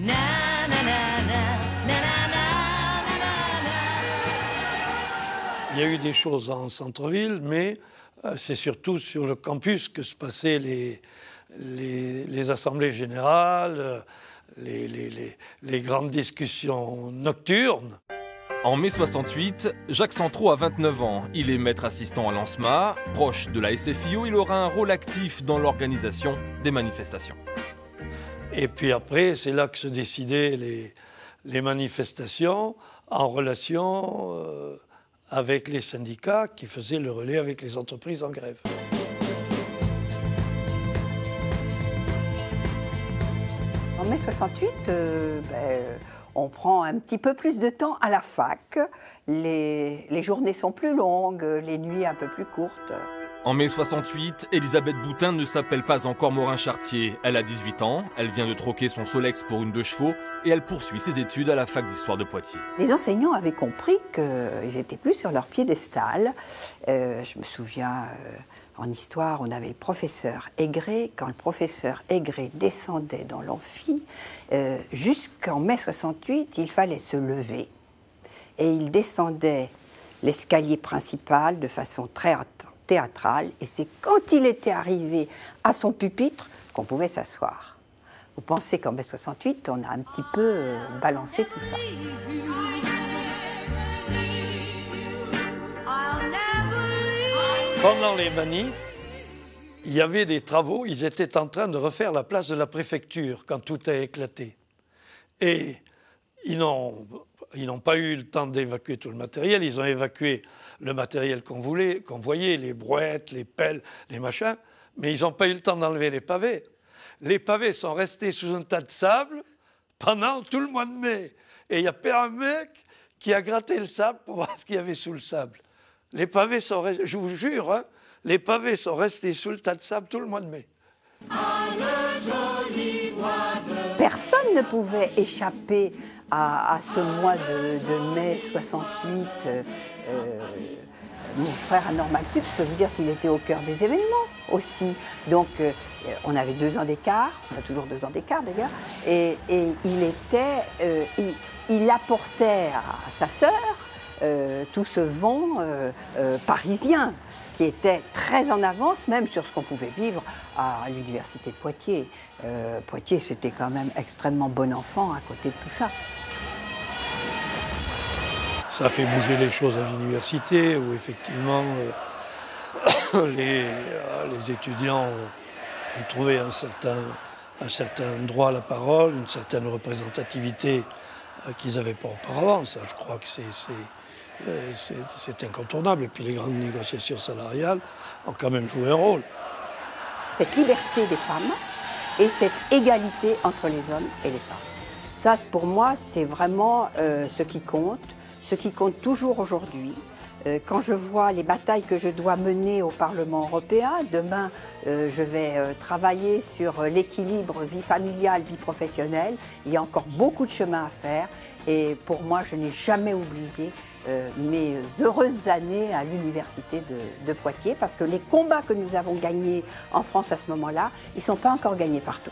Na, na, na, na, na, na, na, na, na. Il y a eu des choses en centre-ville, mais c'est surtout sur le campus que se passaient les assemblées générales, les grandes discussions nocturnes. En mai 68, Jacques Centraux a 29 ans. Il est maître assistant à l'ANSMA. Proche de la SFIO, il aura un rôle actif dans l'organisation des manifestations. Et puis après, c'est là que se décidaient les manifestations en relation avec les syndicats qui faisaient le relais avec les entreprises en grève. En mai 68, on prend un petit peu plus de temps à la fac. Les journées sont plus longues, les nuits un peu plus courtes. En mai 68, Elisabeth Boutin ne s'appelle pas encore Morin-Chartier. Elle a 18 ans, elle vient de troquer son Solex pour une 2 chevaux et elle poursuit ses études à la fac d'histoire de Poitiers. Les enseignants avaient compris qu'ils n'étaient plus sur leur piédestal. Je me souviens, en histoire, on avait le professeur Aigret. Quand le professeur Aigret descendait dans l'amphi, jusqu'en mai 68, il fallait se lever. Et il descendait l'escalier principal de façon très théâtrale. Et c'est quand il était arrivé à son pupitre qu'on pouvait s'asseoir. Vous pensez qu'en mai 68, on a un petit peu balancé tout ça. Pendant les manifs, il y avait des travaux, ils étaient en train de refaire la place de la préfecture quand tout a éclaté. Et ils n'ont pas eu le temps d'évacuer tout le matériel, ils ont évacué le matériel qu'on voyait, les brouettes, les pelles, les machins, mais ils n'ont pas eu le temps d'enlever les pavés. Les pavés sont restés sous un tas de sable pendant tout le mois de mai. Et il n'y a pas un mec qui a gratté le sable pour voir ce qu'il y avait sous le sable. Les pavés sont restés, je vous jure, hein, les pavés sont restés sous le tas de sable tout le mois de mai. Personne ne pouvait échapper à ce mois de mai 68. Mon frère à Normal Sup, je peux vous dire qu'il était au cœur des événements aussi. Donc, on avait 2 ans d'écart, on a toujours 2 ans d'écart d'ailleurs, et il apportait à sa sœur tout ce vent parisien qui était très en avance, même sur ce qu'on pouvait vivre à l'université de Poitiers. Poitiers, c'était quand même extrêmement bon enfant à côté de tout ça. Ça a fait bouger les choses à l'université, où effectivement les étudiants ont trouvé un certain droit à la parole, une certaine représentativité qu'ils n'avaient pas auparavant. Ça, je crois que c'est incontournable. Et puis les grandes négociations salariales ont quand même joué un rôle. Cette liberté des femmes et cette égalité entre les hommes et les femmes. Ça, pour moi, c'est vraiment ce qui compte toujours aujourd'hui. Quand je vois les batailles que je dois mener au Parlement européen, demain je vais travailler sur l'équilibre vie familiale, vie professionnelle. Il y a encore beaucoup de chemin à faire et pour moi je n'ai jamais oublié mes heureuses années à l'université de Poitiers parce que les combats que nous avons gagnés en France à ce moment-là, ils ne sont pas encore gagnés partout.